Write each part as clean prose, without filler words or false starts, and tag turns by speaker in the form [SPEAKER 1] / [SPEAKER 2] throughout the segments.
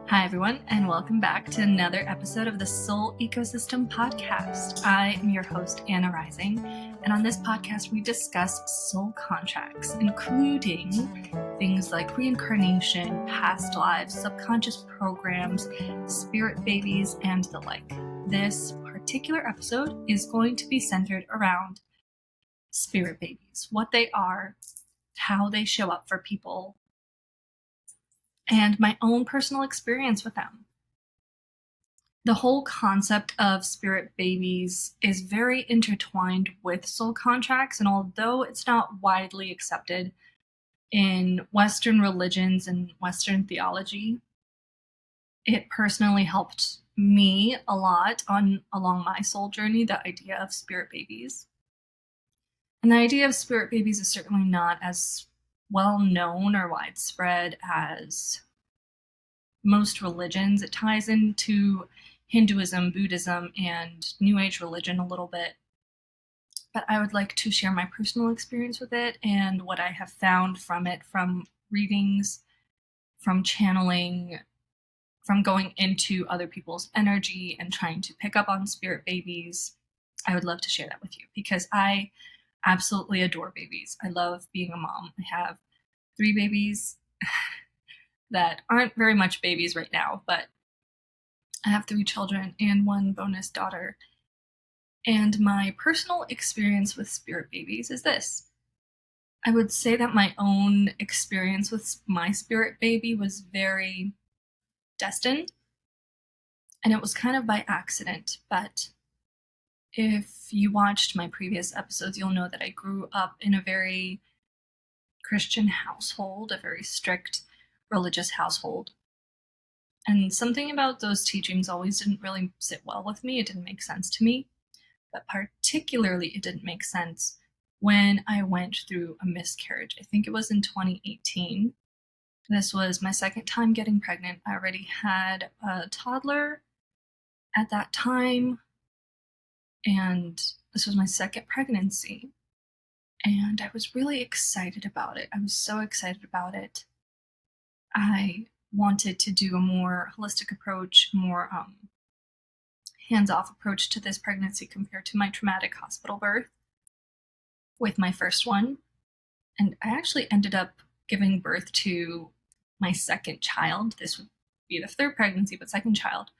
[SPEAKER 1] Hi, everyone, and welcome back to another episode of the Soul Ecosystem Podcast. I am your host, Anna Rising, and on this podcast, we discuss soul contracts, including things like reincarnation, past lives, subconscious programs, spirit babies, and the like. This particular episode is going to be centered around spirit babies, what they are, how they show up for people, and my own personal experience with them. The whole concept of spirit babies is very intertwined with soul contracts, and although it's not widely accepted in Western religions and Western theology, it personally helped me a lot along my soul journey, the idea of spirit babies. And the idea of spirit babies is certainly not as well known or widespread as most religions. It ties into Hinduism, Buddhism, and New Age religion a little bit. But I would like to share my personal experience with it and what I have found from it, from readings, from channeling, from going into other people's energy and trying to pick up on spirit babies. I would love to share that with you because I absolutely adore babies. I love being a mom. I have 3 babies that aren't very much babies right now, but I have 3 children and 1 bonus daughter. And my personal experience with spirit babies is this. I would say that my own experience with my spirit baby was very destined, and it was kind of by accident. But if you watched my previous episodes, you'll know that I grew up in a very Christian household, a very strict religious household. And something about those teachings always didn't really sit well with me. It didn't make sense to me. But particularly, it didn't make sense when I went through a miscarriage. I think it was in 2018. This was my second time getting pregnant. I already had a toddler at that time, and this was my second pregnancy. And I was really excited about it. I was so excited about it. I wanted to do a more holistic approach, more hands-off approach to this pregnancy compared to my traumatic hospital birth with my first one. And I actually ended up giving birth to my second child. This would be the third pregnancy, but second child,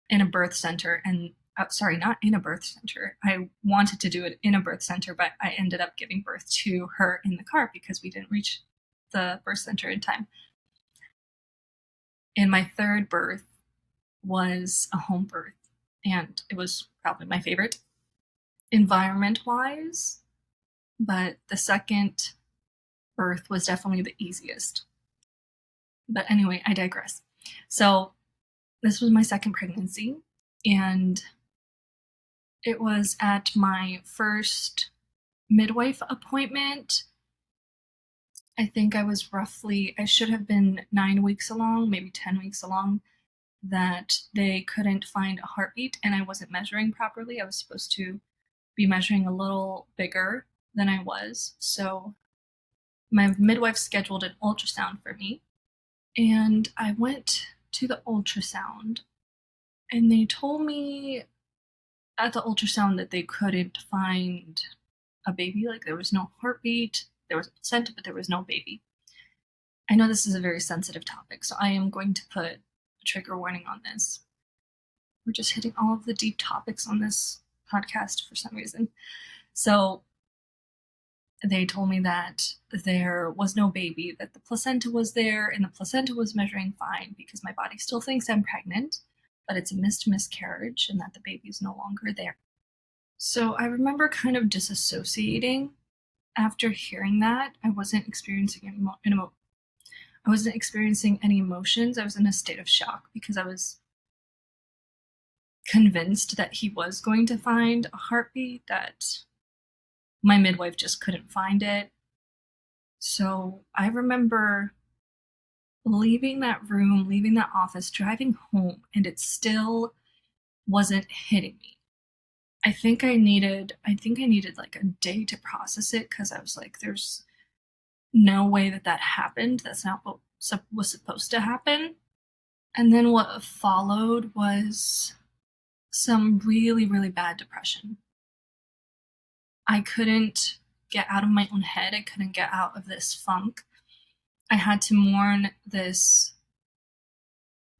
[SPEAKER 1] in a birth center. And sorry, not in a birth center. I wanted to do it in a birth center, but I ended up giving birth to her in the car because we didn't reach the birth center in time. And my third birth was a home birth, and it was probably my favorite environment-wise, but the second birth was definitely the easiest. But anyway, I digress. So this was my second pregnancy, and it was at my first midwife appointment. I think I should have been 9 weeks along, maybe 10 weeks along, that they couldn't find a heartbeat and I wasn't measuring properly. I was supposed to be measuring a little bigger than I was. So my midwife scheduled an ultrasound for me, and I went to the ultrasound, and they told me at the ultrasound that they couldn't find a baby. Like, there was no heartbeat, there was a placenta, but there was no baby. I know this is a very sensitive topic, so I am going to put a trigger warning on this. We're just hitting all of the deep topics on this podcast for some reason. So they told me that there was no baby, that the placenta was there, and the placenta was measuring fine because my body still thinks I'm pregnant, but it's a missed miscarriage and that the baby is no longer there. So I remember kind of disassociating after hearing that. I wasn't experiencing any emotions. I was in a state of shock because I was convinced that he was going to find a heartbeat, that my midwife just couldn't find it. So I remember leaving that room, leaving that office, driving home, and it still wasn't hitting me. I think I needed like a day to process it, because I was like, there's no way that happened. That's not what was supposed to happen. And then what followed was some really, really bad depression. I couldn't get out of my own head. I couldn't get out of this funk. I had to mourn this.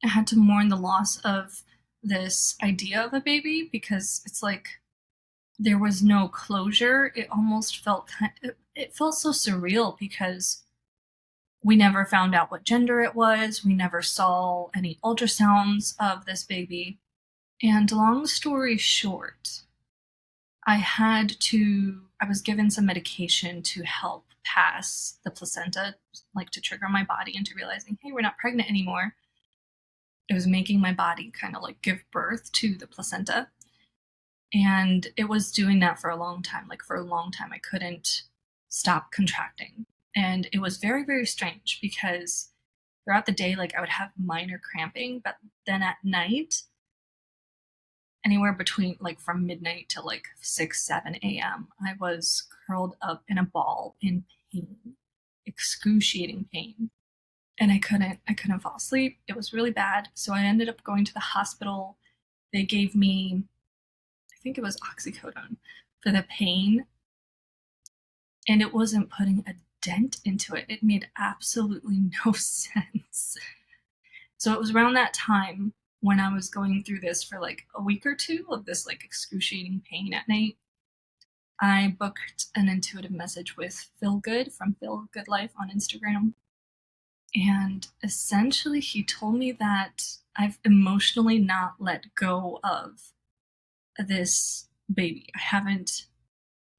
[SPEAKER 1] I had to mourn the loss of this idea of a baby because it's like there was no closure. It almost felt it felt so surreal because we never found out what gender it was. We never saw any ultrasounds of this baby. And long story short, I was given some medication to help pass the placenta, like to trigger my body into realizing, hey, we're not pregnant anymore. It was making my body kind of like give birth to the placenta. And it was doing that for a long time. Like for a long time, I couldn't stop contracting. And it was very, very strange because throughout the day, like I would have minor cramping, but then at night, anywhere between like from midnight to like 6, 7 a.m., I was curled up in a ball in pain, excruciating pain. And I couldn't fall asleep. It was really bad. So I ended up going to the hospital. They gave me, I think it was oxycodone for the pain, and it wasn't putting a dent into it. It made absolutely no sense. So it was around that time when I was going through this for like a week or two of this like excruciating pain at night. I booked an intuitive message with Phil Good from Phil Good Life on Instagram. And essentially, he told me that I've emotionally not let go of this baby. I haven't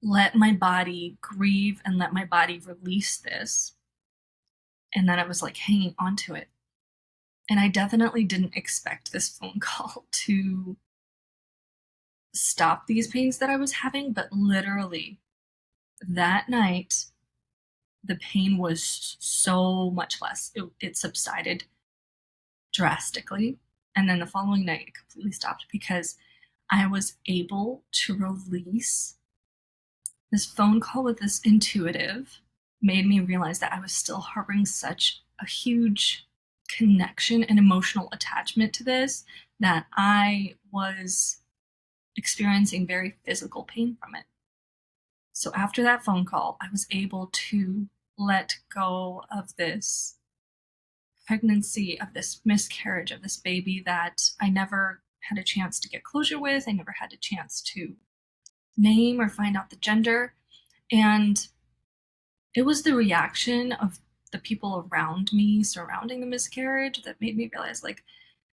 [SPEAKER 1] let my body grieve and let my body release this. And that I was like hanging on to it. And I definitely didn't expect this phone call to stop these pains that I was having, but literally that night, the pain was so much less. It subsided drastically. And then the following night, it completely stopped because I was able to release this phone call with this intuitive, made me realize that I was still harboring such a huge connection and emotional attachment to this that I was experiencing very physical pain from it. So after that phone call, I was able to let go of this pregnancy, of this miscarriage, of this baby that I never had a chance to get closure with. I never had a chance to name or find out the gender. And it was the reaction of the people around me surrounding the miscarriage that made me realize like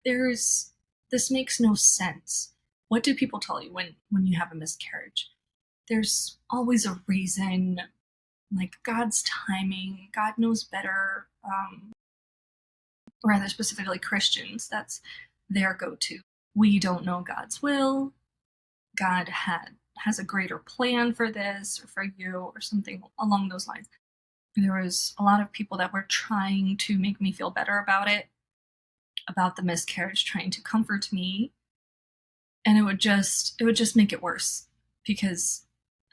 [SPEAKER 1] this makes no sense. What do people tell you when you have a miscarriage? There's always a reason, like God's timing, God knows better. Rather specifically Christians, that's their go-to. We don't know God's will. God has a greater plan for this or for you or something along those lines. There was a lot of people that were trying to make me feel better about it, about the miscarriage, trying to comfort me, and it would just make it worse because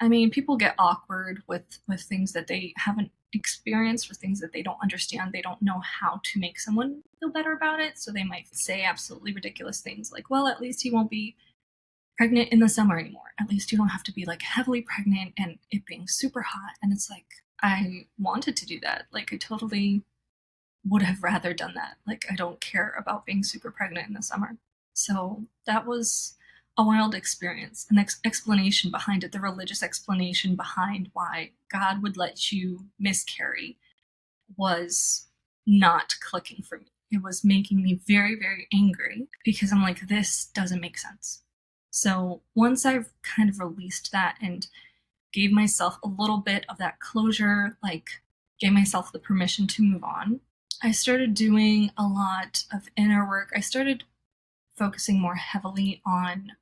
[SPEAKER 1] I mean, people get awkward with things that they haven't experienced or things that they don't understand. They don't know how to make someone feel better about it, so they might say absolutely ridiculous things like, well, at least you won't be pregnant in the summer anymore. At least you don't have to be like heavily pregnant and it being super hot. And it's like, I wanted to do that. Like, I totally would have rather done that. Like, I don't care about being super pregnant in the summer. So that was a wild experience. An explanation behind it, the religious explanation behind why God would let you miscarry, was not clicking for me. It was making me very, very angry because I'm like, this doesn't make sense. So once I've kind of released that and gave myself a little bit of that closure, like gave myself the permission to move on, I started doing a lot of inner work. I started focusing more heavily on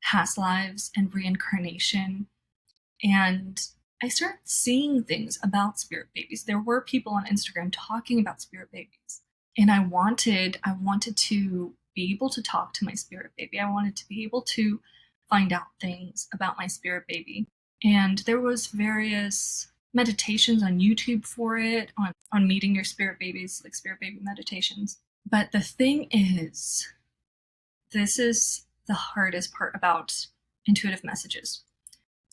[SPEAKER 1] past lives and reincarnation. And I started seeing things about spirit babies. There were people on Instagram talking about spirit babies. And I wanted to be able to talk to my spirit baby. I wanted to be able to find out things about my spirit baby. And there was various meditations on YouTube for it, on meeting your spirit babies, like spirit baby meditations. But the thing is, this is the hardest part about intuitive messages,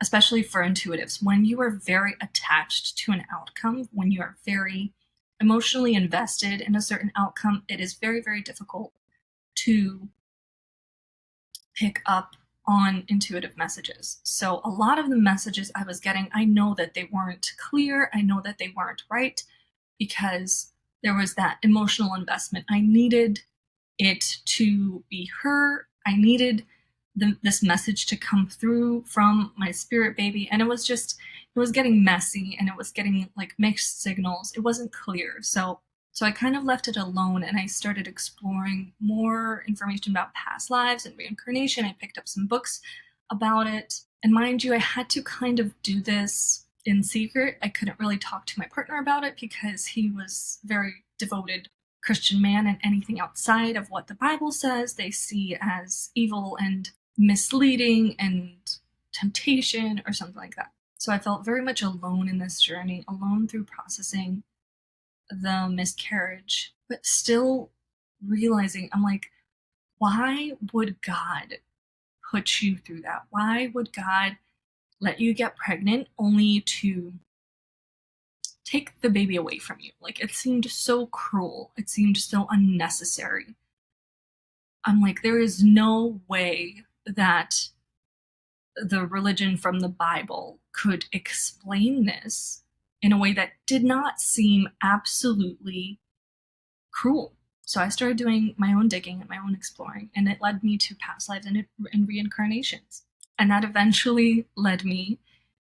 [SPEAKER 1] especially for intuitives. When you are very attached to an outcome, when you are very emotionally invested in a certain outcome, it is very, very difficult to pick up on intuitive messages. So a lot of the messages I was getting, I know that they weren't clear. I know that they weren't right because there was that emotional investment. I needed it to be her. I needed this message to come through from my spirit baby. And it was getting messy and it was getting like mixed signals. It wasn't clear. So I kind of left it alone and I started exploring more information about past lives and reincarnation. I picked up some books about it. And mind you, I had to kind of do this in secret. I couldn't really talk to my partner about it because he was very devoted Christian man, and anything outside of what the Bible says they see as evil and misleading and temptation or something like that. So I felt very much alone in this journey, alone through processing the miscarriage, but still realizing, I'm like, why would God put you through that? Why would God let you get pregnant only to take the baby away from you? Like, it seemed so cruel. It seemed so unnecessary. I'm like, there is no way that the religion from the Bible could explain this in a way that did not seem absolutely cruel. So I started doing my own digging and my own exploring, and it led me to past lives and reincarnations. And that eventually led me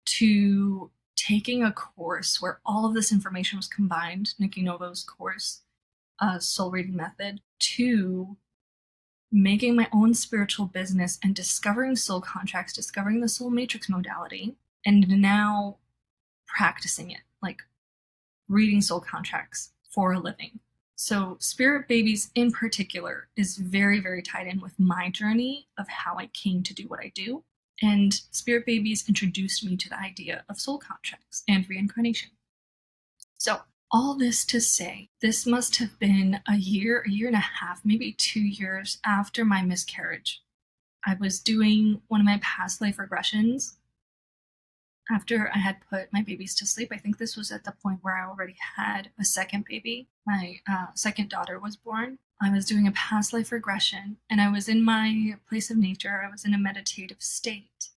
[SPEAKER 1] to taking a course where all of this information was combined, Nikki Novo's course, Soul Reading Method, to making my own spiritual business and discovering soul contracts, discovering the soul matrix modality, and now practicing it, like reading soul contracts for a living. So Spirit Babies in particular is very, very tied in with my journey of how I came to do what I do. And Spirit Babies introduced me to the idea of soul contracts and reincarnation. So all this to say, this must have been a year and a half, maybe 2 years after my miscarriage. I was doing one of my past life regressions after I had put my babies to sleep. I think this was at the point where I already had a second baby. My second daughter was born. I was doing a past life regression and I was in my place of nature. I was in a meditative state.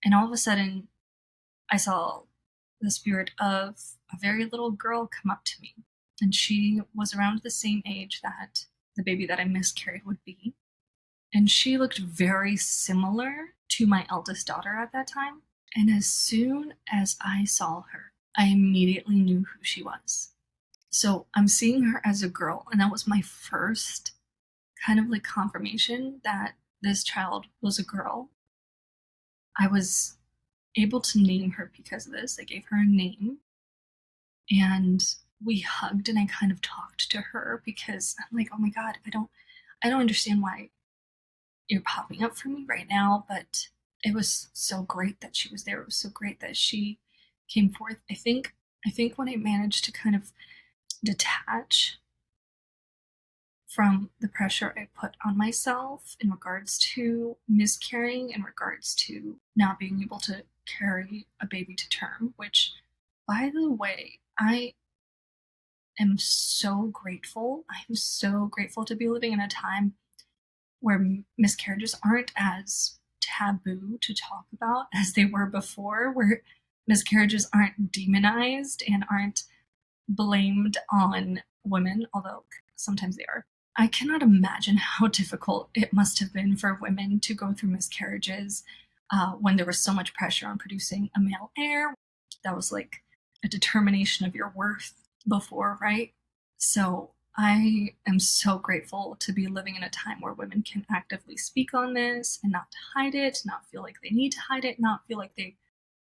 [SPEAKER 1] And all of a sudden, I saw the spirit of a very little girl come up to me. And she was around the same age that the baby that I miscarried would be. And she looked very similar to my eldest daughter at that time. And as soon as I saw her, I immediately knew who she was. So I'm seeing her as a girl, and that was my first kind of like confirmation that this child was a girl. I was able to name her because of this. I gave her a name, and we hugged, and I kind of talked to her because I'm like, oh my God, I don't understand why you're popping up for me right now, but it was so great that she was there. It was so great that she came forth. I think when I managed to kind of detach from the pressure I put on myself in regards to miscarrying, in regards to not being able to carry a baby to term, which, by the way, I am so grateful. I'm so grateful to be living in a time where miscarriages aren't as taboo to talk about as they were before, where miscarriages aren't demonized and aren't blamed on women, although sometimes they are. I cannot imagine how difficult it must have been for women to go through miscarriages when there was so much pressure on producing a male heir. That was like a determination of your worth before, right? So I am so grateful to be living in a time where women can actively speak on this and not hide it, not feel like they need to hide it, not feel like they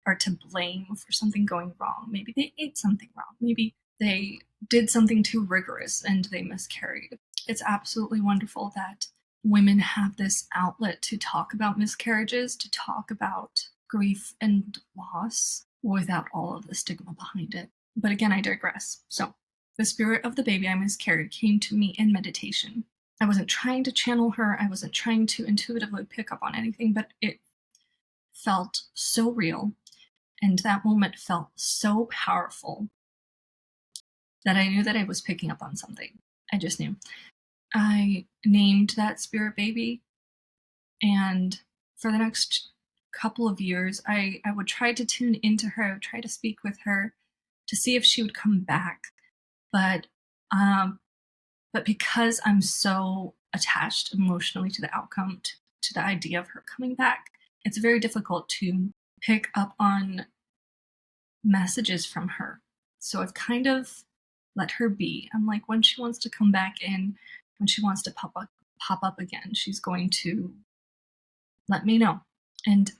[SPEAKER 1] are to blame for something going wrong. Maybe they ate something wrong. Maybe they did something too rigorous and they miscarried. It's absolutely wonderful that women have this outlet to talk about miscarriages, to talk about grief and loss without all of the stigma behind it. But again, I digress. So The spirit of the baby I miscarried came to me in meditation. I wasn't trying to channel her, I wasn't trying to intuitively pick up on anything, but it felt so real, and that moment felt so powerful that I knew that I was picking up on something. I just knew. I named that spirit baby, and for the next couple of years, I would try to tune into her, I would try to speak with her to see if she would come back. But um, but because I'm so attached emotionally to the outcome, to the idea of her coming back, it's very difficult to pick up on messages from her. So I've kind of let her be. I'm like, when she wants to come back in, when she wants to pop up again, she's going to let me know. And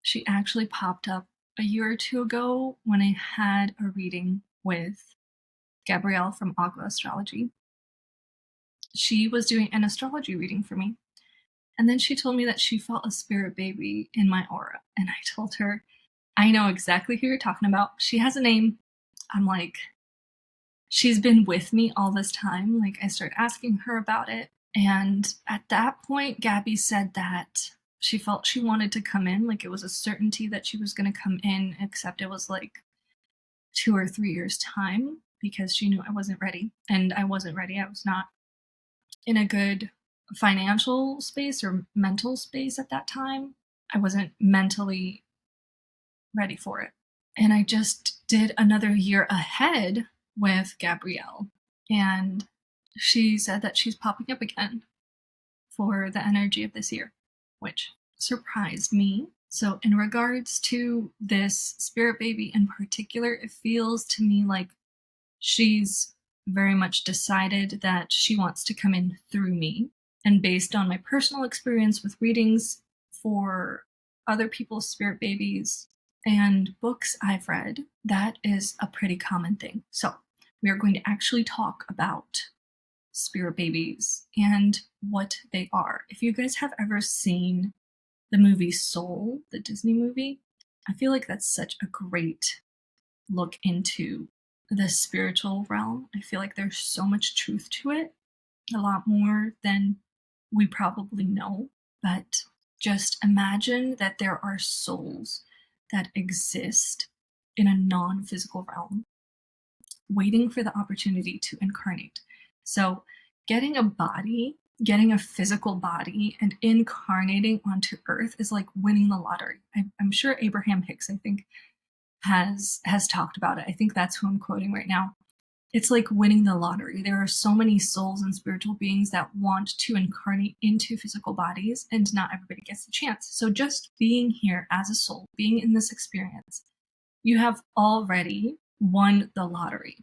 [SPEAKER 1] she actually popped up a year or two ago when I had a reading with Gabrielle from Agua Astrology. She was doing an astrology reading for me. And then she told me that she felt a spirit baby in my aura. And I told her, I know exactly who you're talking about. She has a name. I'm like, she's been with me all this time. Like, I started asking her about it. And at that point, Gabby said that she felt she wanted to come in. Like, it was a certainty that she was going to come in, except it was like 2 or 3 years' time because she knew I wasn't ready. And I wasn't ready. I was not in a good financial space or mental space at that time. I wasn't mentally ready for it. And I just did another year ahead with Gabrielle. And she said that she's popping up again for the energy of this year, which surprised me. So, in regards to this spirit baby in particular, it feels to me like she's very much decided that she wants to come in through me. And based on my personal experience with readings for other people's spirit babies and books I've read, that is a pretty common thing. So, we are going to actually talk about spirit babies and what they are. If you guys have ever seen the movie Soul, the Disney movie, I feel like that's such a great look into the spiritual realm. I feel like there's so much truth to it, a lot more than we probably know. But just imagine that there are souls that exist in a non physical realm, waiting for the opportunity to incarnate. So, getting a body, getting a physical body, and incarnating onto Earth is like winning the lottery. I'm sure Abraham Hicks, I think, has talked about it. I think that's who I'm quoting right now. It's like winning the lottery. There are so many souls and spiritual beings that want to incarnate into physical bodies, and not everybody gets the chance. So just being here as a soul, being in this experience, you have already won the lottery.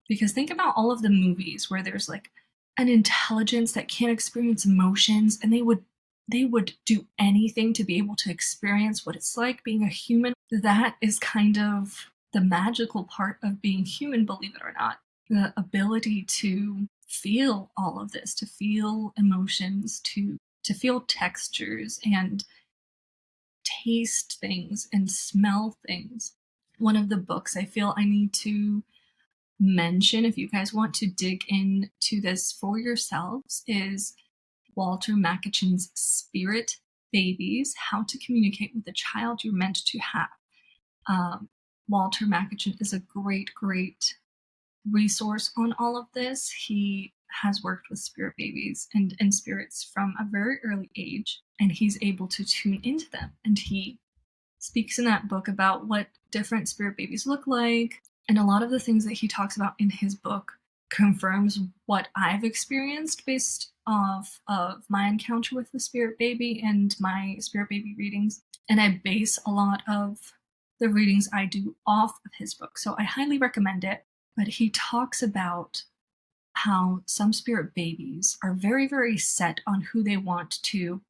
[SPEAKER 1] Because think about all of the movies where there's like an intelligence that can't experience emotions, and they would do anything to be able to experience what it's like being a human. That is kind of the magical part of being human, believe it or not. The ability to feel all of this, to feel emotions, to feel textures and taste things and smell things. One of the books I feel I need to mention, if you guys want to dig into this for yourselves, is Walter Mackichen's Spirit Babies: How to Communicate with the Child You're Meant to Have. Walter Mackichen is a great resource on all of this. He has worked with spirit babies and spirits from a very early age, and he's able to tune into them. And he speaks in that book about what different spirit babies look like, and a lot of the things that he talks about in his book confirms what I've experienced based off of my encounter with the spirit baby and my spirit baby readings. And I base a lot of the readings I do off of his book, so I highly recommend it. But he talks about how some spirit babies are very set on who they want to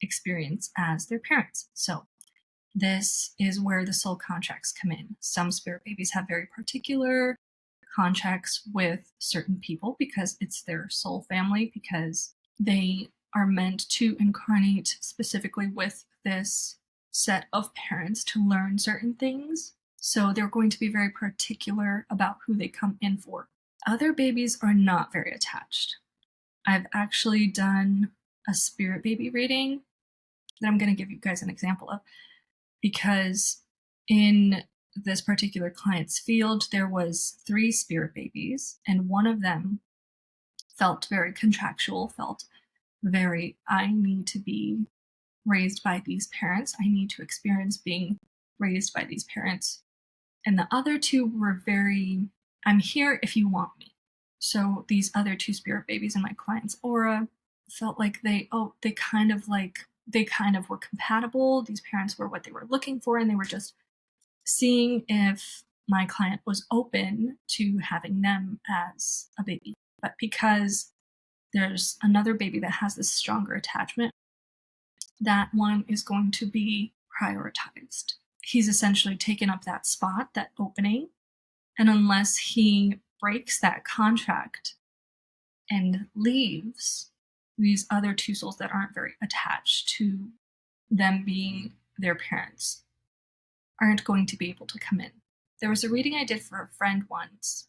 [SPEAKER 1] experience as their parents. So this is where the soul contracts come in. Some spirit babies have very particular contracts with certain people because it's their soul family, because they are meant to incarnate specifically with this set of parents to learn certain things. So they're going to be very particular about who they come in for. Other babies are not very attached. I've actually done a spirit baby reading that I'm going to give you guys an example of, because in this particular client's field, there was 3 spirit babies, and one of them felt very contractual, felt very, I need to be raised by these parents. I need to experience being raised by these parents. And the other 2 were very, I'm here if you want me. So these other 2 spirit babies in my client's aura felt like they kind of were compatible. These parents were what they were looking for, and they were just seeing if my client was open to having them as a baby. But because there's another baby that has this stronger attachment, that one is going to be prioritized. He's essentially taken up that spot, that opening, and unless he breaks that contract and leaves, these other 2 souls that aren't very attached to them being their parents aren't going to be able to come in. There was a reading I did for a friend once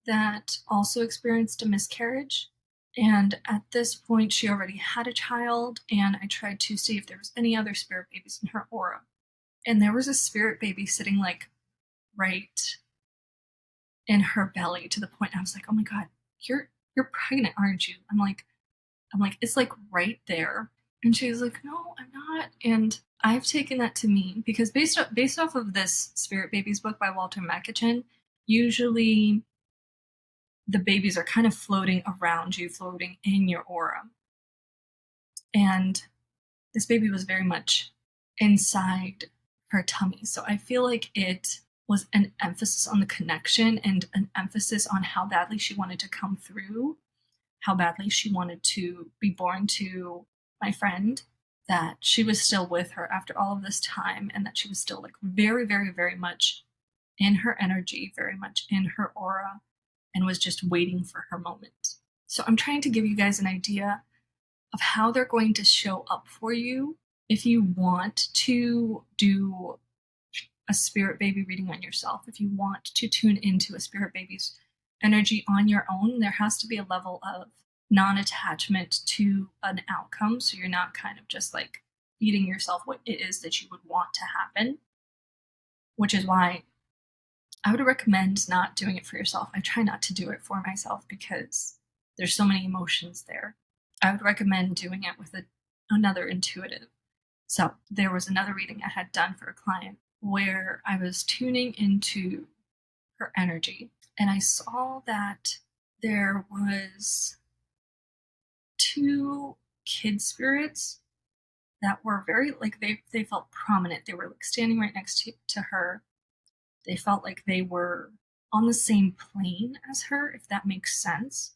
[SPEAKER 1] that also experienced a miscarriage. And at this point, she already had a child, and I tried to see if there was any other spirit babies in her aura. And there was a spirit baby sitting like right in her belly, to the point I was like, oh my God, you're pregnant, aren't you? I'm like, it's like right there. And she was like, no, I'm not. And I've taken that to mean, because based off of this Spirit Babies book by Walter Mackin, usually the babies are kind of floating around you, floating in your aura. And this baby was very much inside her tummy. So I feel like it was an emphasis on the connection and an emphasis on how badly she wanted to come through, how badly she wanted to be born to my friend, that she was still with her after all of this time, and that she was still like very, very, very much in her energy, very much in her aura, and was just waiting for her moment. So I'm trying to give you guys an idea of how they're going to show up for you if you want to do a spirit baby reading on yourself. If you want to tune into a spirit baby's energy on your own, there has to be a level of non-attachment to an outcome, so you're not kind of just like feeding yourself what it is that you would want to happen, which is why I would recommend not doing it for yourself. I try not to do it for myself because there's so many emotions there. I would recommend doing it with another intuitive. So there was another reading I had done for a client where I was tuning into her energy, and I saw that there was 2 kid spirits that were very like they felt prominent. They were like standing right next to her. They felt like they were on the same plane as her, if that makes sense.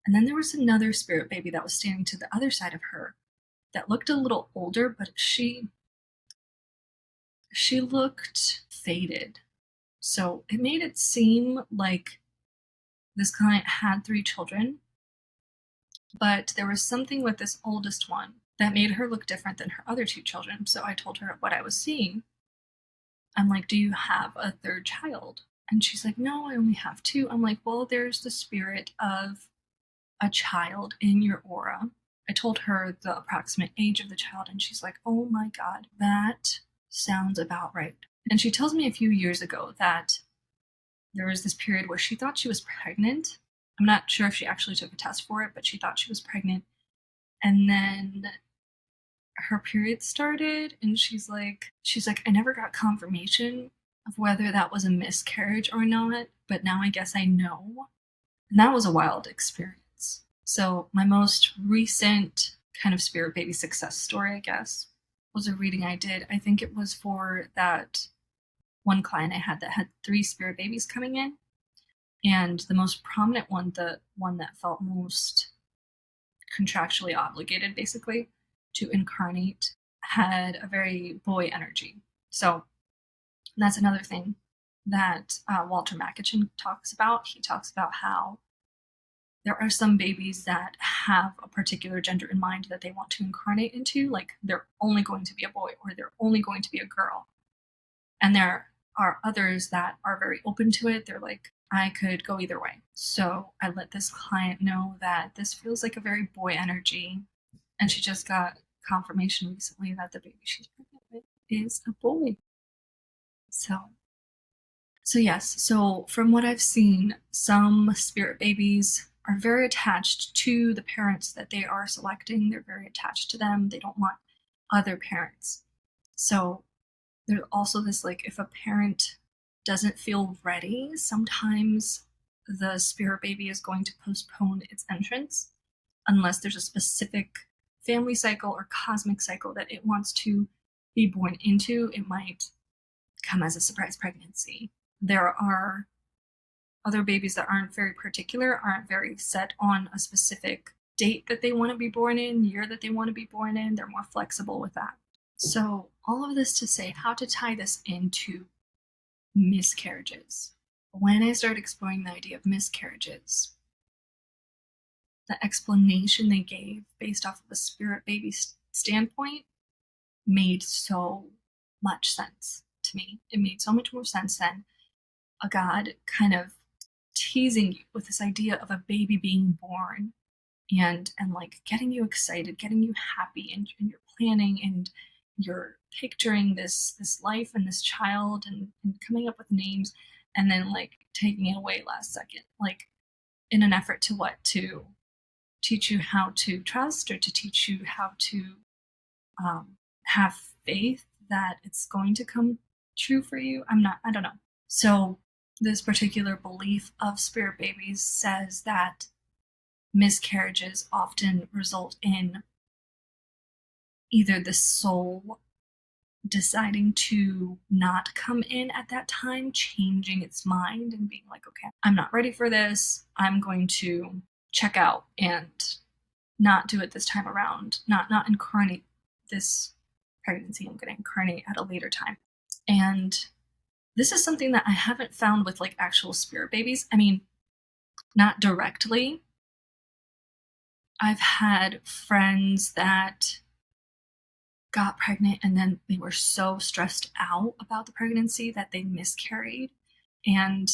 [SPEAKER 1] And then there was another spirit baby that was standing to the other side of her that looked a little older, but she looked faded. So it made it seem like this client had 3 children, but there was something with this oldest one that made her look different than her other 2 children. So I told her what I was seeing. I'm like, do you have a 3rd child? And she's like, no, I only have 2. I'm like, well, there's the spirit of a child in your aura. I told her the approximate age of the child, and she's like, oh my God, that sounds about right. And she tells me a few years ago that there was this period where she thought she was pregnant. I'm not sure if she actually took a test for it, but she thought she was pregnant. And then her period started, and she's like, I never got confirmation of whether that was a miscarriage or not, but now I guess I know. And that was a wild experience. So my most recent kind of spirit baby success story, I guess, was a reading I did. I think it was for that one client I had that had 3 spirit babies coming in. And the most prominent one, the one that felt most contractually obligated, basically, to incarnate, had a very boy energy. So that's another thing that Walter Mackin talks about. He talks about how there are some babies that have a particular gender in mind that they want to incarnate into, like they're only going to be a boy or they're only going to be a girl. And there are others that are very open to it. They're like, I could go either way. So I let this client know that this feels like a very boy energy. And she just got confirmation recently that the baby she's pregnant with is a boy. So yes, so from what I've seen, some spirit babies are very attached to the parents that they are selecting. They're very attached to them. They don't want other parents. So there's also this, like, if a parent doesn't feel ready, sometimes the spirit baby is going to postpone its entrance unless there's a specific family cycle or cosmic cycle that it wants to be born into. It might come as a surprise pregnancy. There are other babies that aren't very particular, aren't very set on a specific date that they want to be born in, year that they want to be born in. They're more flexible with that. So all of this to say how to tie this into miscarriages. When I started exploring the idea of miscarriages, the explanation they gave based off of a spirit baby standpoint made so much sense to me. It made so much more sense than a god kind of teasing you with this idea of a baby being born and like getting you excited, getting you happy, and you're planning and you're picturing this life and this child and coming up with names, and then like taking it away last second, like in an effort to what, to teach you how to trust or to teach you how to have faith that it's going to come true for you. I don't know. So this particular belief of spirit babies says that miscarriages often result in either the soul deciding to not come in at that time, changing its mind and being like, okay, I'm not ready for this. I'm going to check out and not do it this time around, not incarnate this pregnancy. I'm going to incarnate at a later time. And this is something that I haven't found with like actual spirit babies. I mean, not directly. I've had friends that got pregnant and then they were so stressed out about the pregnancy that they miscarried. And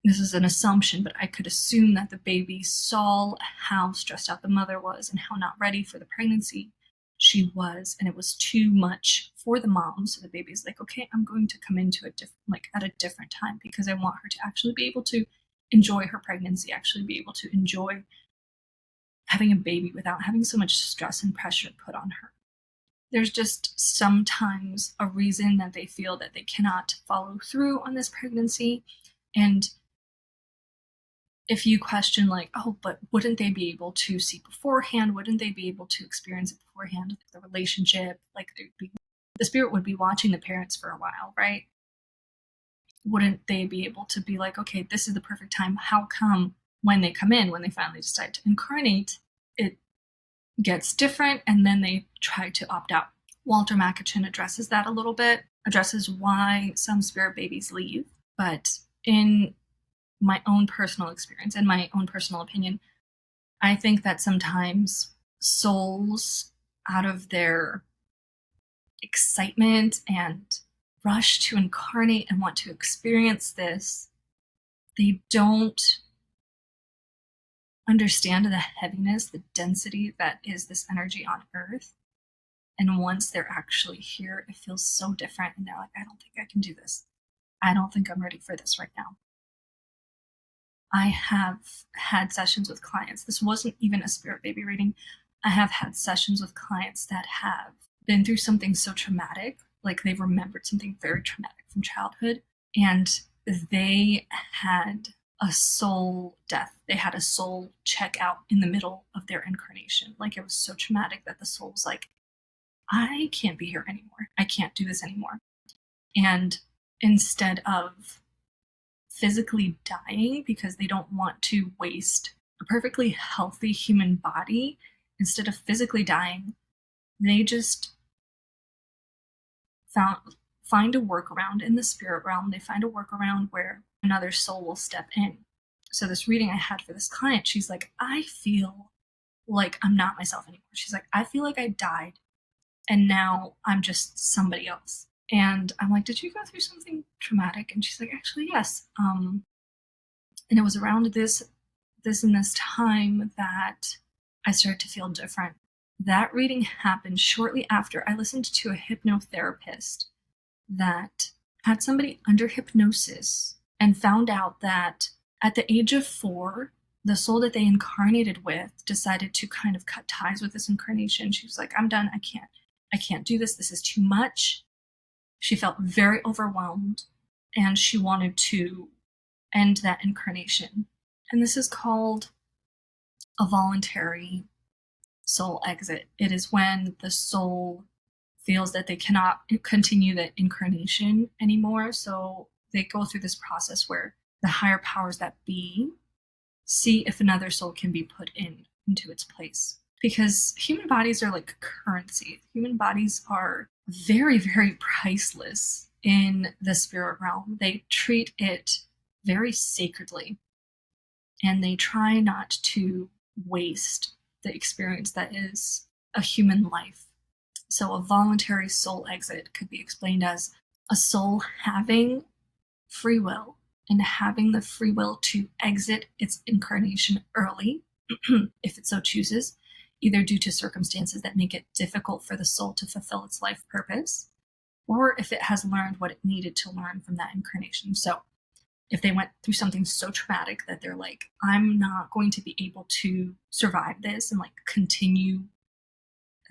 [SPEAKER 1] this is an assumption, but I could assume that the baby saw how stressed out the mother was and how not ready for the pregnancy she was, and it was too much for the mom. So the baby's like, okay, I'm going to come into it at a different time because I want her to actually be able to enjoy her pregnancy, actually be able to enjoy having a baby without having so much stress and pressure put on her. There's just sometimes a reason that they feel that they cannot follow through on this pregnancy. And if you question like, oh, but wouldn't they be able to see beforehand? Wouldn't they be able to experience it beforehand? The relationship, like the spirit would be watching the parents for a while, right? Wouldn't they be able to be like, okay, this is the perfect time. How come when they come in, when they finally decide to incarnate, it gets different and then they try to opt out? Walter Macachin addresses that a little bit, addresses why some spirit babies leave. But in my own personal experience and my own personal opinion, I think that sometimes souls, out of their excitement and rush to incarnate and want to experience this, they don't understand the heaviness, the density that is this energy on Earth. And once they're actually here, it feels so different. And they're like, I don't think I can do this. I don't think I'm ready for this right now. I have had sessions with clients. This wasn't even a spirit baby reading. I have had sessions with clients that have been through something so traumatic, like they've remembered something very traumatic from childhood, and they had a soul death. They had a soul check out in the middle of their incarnation. Like, it was so traumatic that the soul was like, I can't be here anymore. I can't do this anymore. And instead of physically dying because they don't want to waste a perfectly healthy human body, instead of physically dying, they just find a workaround in the spirit realm. They find a workaround where another soul will step in. So this reading I had for this client, she's like, I feel like I'm not myself anymore. She's like, I feel like I died and now I'm just somebody else. And I'm like, did you go through something traumatic? And she's like, actually, yes. And it was around this time that I started to feel different. That reading happened shortly after I listened to a hypnotherapist that had somebody under hypnosis and found out that at the age of 4, the soul that they incarnated with decided to kind of cut ties with this incarnation. She was like, I'm done. I can't do this. This is too much. She felt very overwhelmed and she wanted to end that incarnation. And this is called a voluntary soul exit. It is when the soul feels that they cannot continue the incarnation anymore. So they go through this process where the higher powers that be see if another soul can be put into its place. Because human bodies are like currency. Human bodies are very, very priceless in the spirit realm. They treat it very sacredly and they try not to waste the experience that is a human life. So a voluntary soul exit could be explained as a soul having free will and having the free will to exit its incarnation early, if it so chooses, either due to circumstances that make it difficult for the soul to fulfill its life purpose, or if it has learned what it needed to learn from that incarnation. So if they went through something so traumatic that they're like, I'm not going to be able to survive this and like continue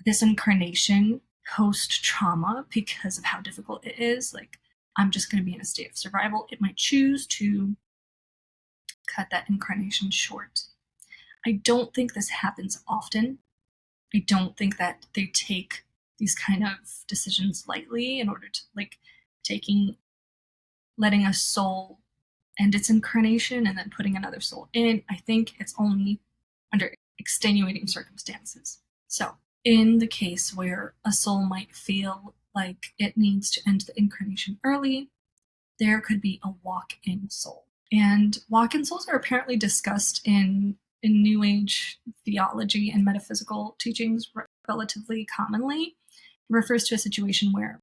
[SPEAKER 1] this incarnation post trauma because of how difficult it is, like I'm just going to be in a state of survival, it might choose to cut that incarnation short. I don't think this happens often. I don't think that they take these kind of decisions lightly in order to like letting a soul end its incarnation and then putting another soul in. I think it's only under extenuating circumstances. So in the case where a soul might feel like it needs to end the incarnation early, there could be a walk-in soul. And walk-in souls are apparently discussed in New Age theology and metaphysical teachings relatively commonly. It refers to a situation where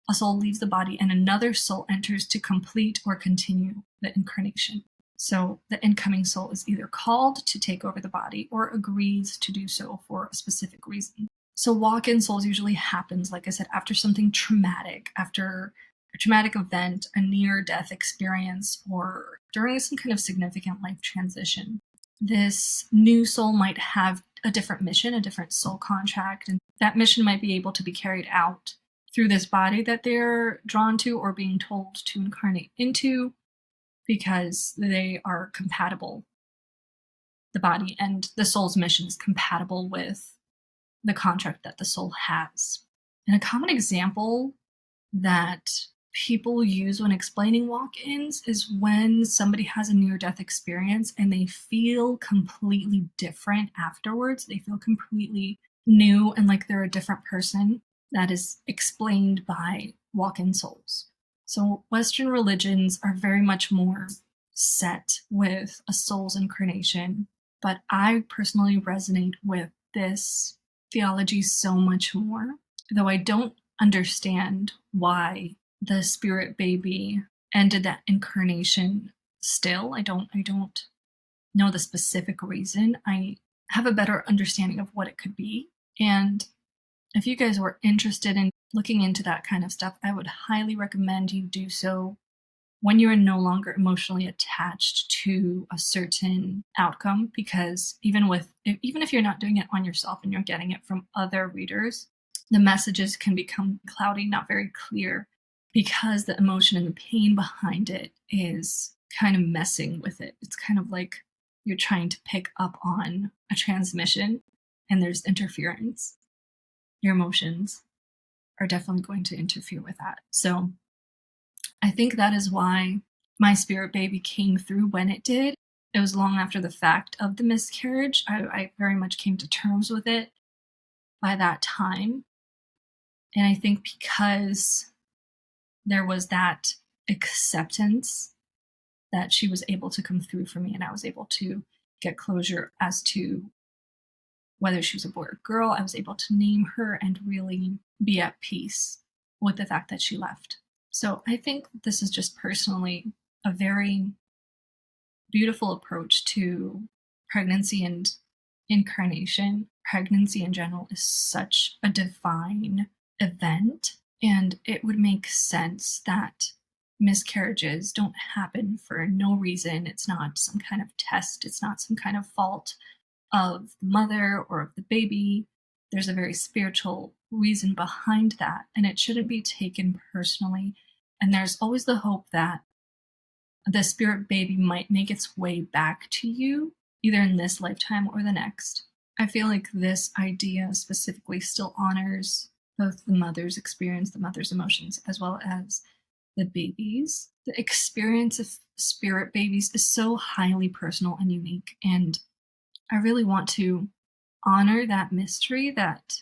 [SPEAKER 1] a soul leaves the body and another soul enters to complete or continue the incarnation. So the incoming soul is either called to take over the body or agrees to do so for a specific reason. So walk-in souls usually happens, like I said, after something traumatic, after a traumatic event, a near-death experience, or during some kind of significant life transition. This new soul might have a different mission, a different soul contract, and that mission might be able to be carried out through this body that they're drawn to or being told to incarnate into because they are compatible. The body and the soul's mission is compatible with the contract that the soul has. And a common example that people use when explaining walk-ins is when somebody has a near-death experience and they feel completely different afterwards. They feel completely new and like they're a different person. That is explained by walk-in souls. So Western religions are very much more set with a soul's incarnation, but I personally resonate with this theology so much more, though I don't understand why the spirit baby ended that incarnation still. I don't know the specific reason. I have a better understanding of what it could be. And if you guys were interested in looking into that kind of stuff, I would highly recommend you do so when you are no longer emotionally attached to a certain outcome, because even if you're not doing it on yourself and you're getting it from other readers, the messages can become cloudy, not very clear, because the emotion and the pain behind it is kind of messing with it. It's kind of like you're trying to pick up on a transmission and there's interference. Your emotions are definitely going to interfere with that. So I think that is why my spirit baby came through when it did. It was long after the fact of the miscarriage. I very much came to terms with it by that time. And I think because there was that acceptance that she was able to come through for me and I was able to get closure as to whether she was a boy or girl, I was able to name her and really be at peace with the fact that she left. So I think this is just personally a very beautiful approach to pregnancy and incarnation. Pregnancy in general is such a divine event, and it would make sense that miscarriages don't happen for no reason. It's not some kind of test, it's not some kind of fault of the mother or of the baby. There's a very spiritual reason behind that, and it shouldn't be taken personally. And there's always the hope that the spirit baby might make its way back to you, either in this lifetime or the next. I feel like this idea specifically still honors both the mother's experience, the mother's emotions, as well as the babies. The experience of spirit babies is so highly personal and unique, and I really want to honor that mystery that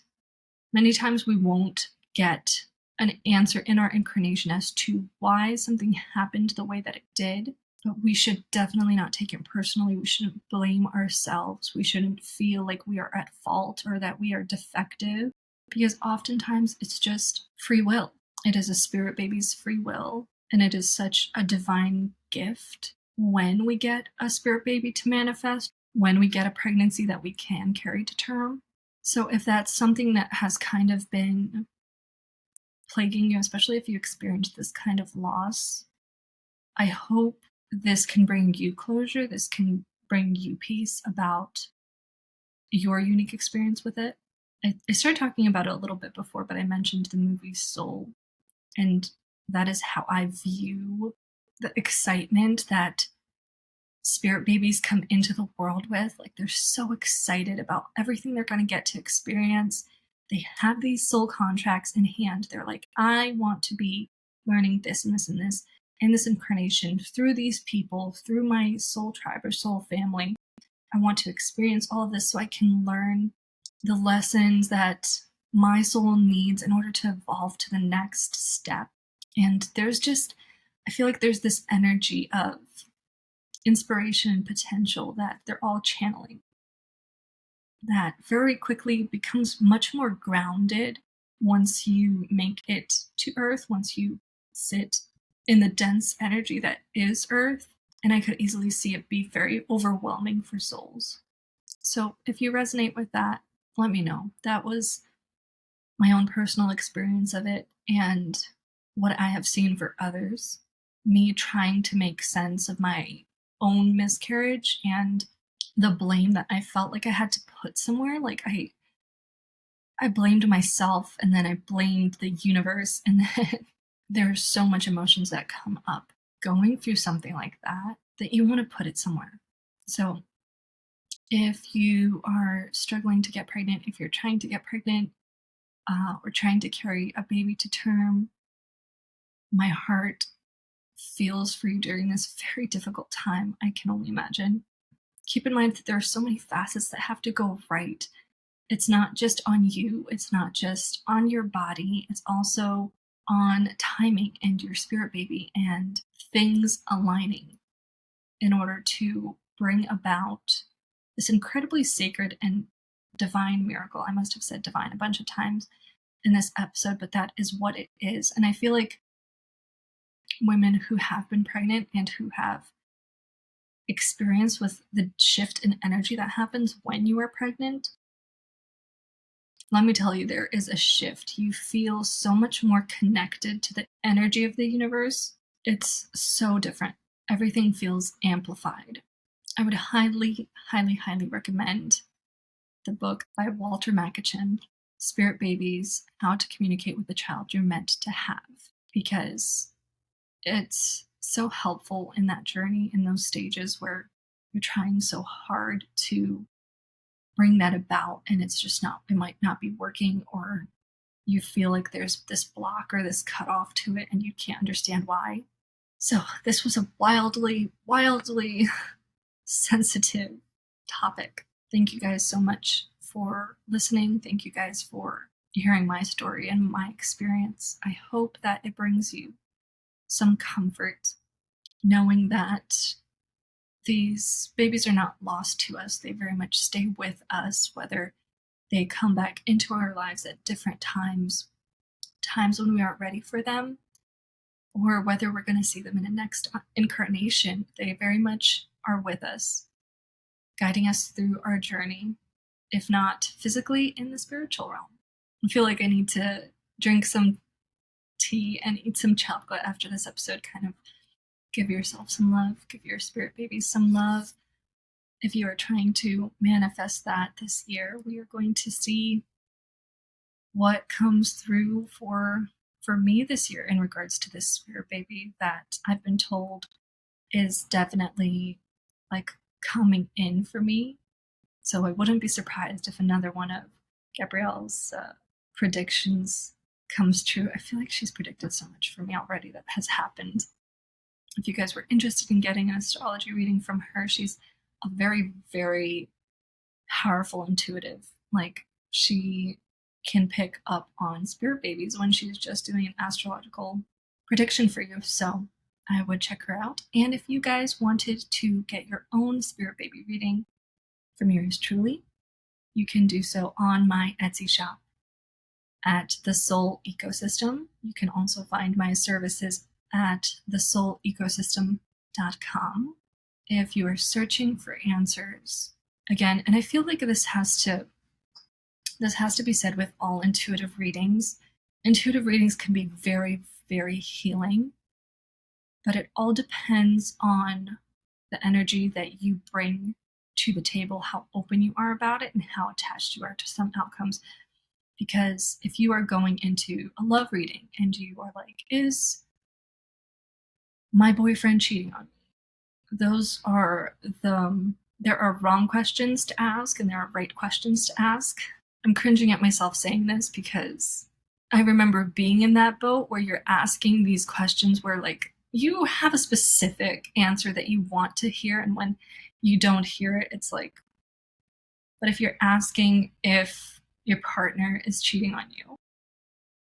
[SPEAKER 1] many times we won't get an answer in our incarnation as to why something happened the way that it did. But we should definitely not take it personally. We shouldn't blame ourselves. We shouldn't feel like we are at fault or that we are defective, because oftentimes it's just free will. It is a spirit baby's free will, and it is such a divine gift when we get a spirit baby to manifest, when we get a pregnancy that we can carry to term. So if that's something that has kind of been plaguing you, especially if you experience this kind of loss, I hope this can bring you closure. This can bring you peace about your unique experience with it. I started talking about it a little bit before, but I mentioned the movie Soul, and that is how I view the excitement that spirit babies come into the world with. Like, they're so excited about everything they're going to get to experience. They have these soul contracts in hand. They're like, I want to be learning this and this and this in this incarnation through these people, through my soul tribe or soul family. I want to experience all of this so I can learn the lessons that my soul needs in order to evolve to the next step. And I feel like there's this energy of inspiration and potential that they're all channeling, that very quickly becomes much more grounded once you make it to Earth, once you sit in the dense energy that is Earth. And I could easily see it be very overwhelming for souls. So if you resonate with that, let me know. That was my own personal experience of it and what I have seen for others. Me trying to make sense of my own miscarriage and the blame that I felt like I had to put somewhere. Like, I blamed myself, and then I blamed the universe, and then there's so much emotions that come up going through something like that you want to put it somewhere. So if you are struggling to get pregnant, if you're trying to get pregnant, or trying to carry a baby to term, my heart feels for you during this very difficult time. I can only imagine. Keep in mind that there are so many facets that have to go right. It's not just on you, it's not just on your body, it's also on timing and your spirit baby and things aligning in order to bring about this incredibly sacred and divine miracle. I must have said divine a bunch of times in this episode, but that is what it is. And I feel like women who have been pregnant and who have experience with the shift in energy that happens when you are pregnant, let me tell you, there is a shift. You feel so much more connected to the energy of the universe. It's so different. Everything feels amplified. I would highly, highly, highly recommend the book by Walter Macachin, Spirit Babies: How to Communicate with the Child You're Meant to Have, because it's so helpful in that journey, in those stages where you're trying so hard to bring that about and it might not be working, or you feel like there's this block or this cutoff to it and you can't understand why. So this was a wildly, wildly sensitive topic. Thank you guys so much for listening. Thank you guys for hearing my story and my experience. I hope that it brings you some comfort knowing that these babies are not lost to us. They very much stay with us, whether they come back into our lives at different times times when we aren't ready for them, or whether we're going to see them in a next incarnation, they very much are with us, guiding us through our journey, if not physically, in the spiritual realm. I feel like I need to drink some tea and eat some chocolate after this episode. Kind of give yourself some love, give your spirit babies some love. If you are trying to manifest that this year, we are going to see what comes through for me this year in regards to this spirit baby that I've been told is definitely like coming in for me. So I wouldn't be surprised if another one of Gabrielle's predictions comes true. I feel like she's predicted so much for me already that has happened. If you guys were interested in getting an astrology reading from her, she's a very, very powerful intuitive. Like, she can pick up on spirit babies when she's just doing an astrological prediction for you. So I would check her out. And if you guys wanted to get your own spirit baby reading from yours truly, you can do so on my Etsy shop at The Soul Ecosystem. You can also find my services at thesoulecosystem.com if you are searching for answers. Again, and I feel like this has to be said with all intuitive readings. Intuitive readings can be very, very healing, but it all depends on the energy that you bring to the table, how open you are about it, and how attached you are to some outcomes. Because if you are going into a love reading and you are like, is my boyfriend cheating on me? There are wrong questions to ask and there are right questions to ask. I'm cringing at myself saying this because I remember being in that boat where you're asking these questions where like you have a specific answer that you want to hear, and when you don't hear it, it's like, but if you're asking if your partner is cheating on you,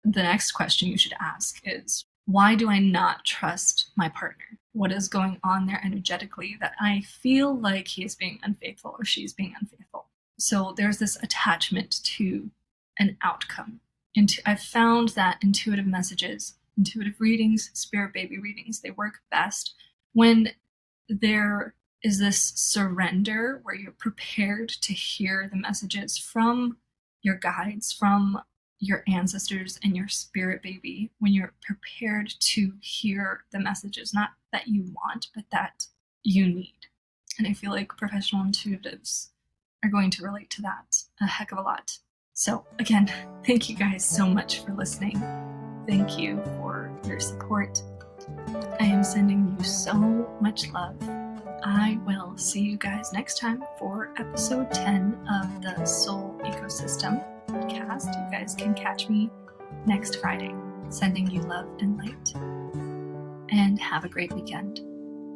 [SPEAKER 1] the next question you should ask is, why do I not trust my partner? What is going on there energetically that I feel like he is being unfaithful or she's being unfaithful? So there's this attachment to an outcome. I've found that intuitive messages, intuitive readings, spirit baby readings, they work best when there is this surrender where you're prepared to hear the messages from your guides, from your ancestors and your spirit baby, when you're prepared to hear the messages, not that you want, but that you need. And I feel like professional intuitives are going to relate to that a heck of a lot. So again, thank you guys so much for listening. Thank you for your support. I am sending you so much love. I will see you guys next time for episode 10 of the Soul Ecosystem podcast. You guys can catch me next Friday. Sending you love and light. And have a great weekend.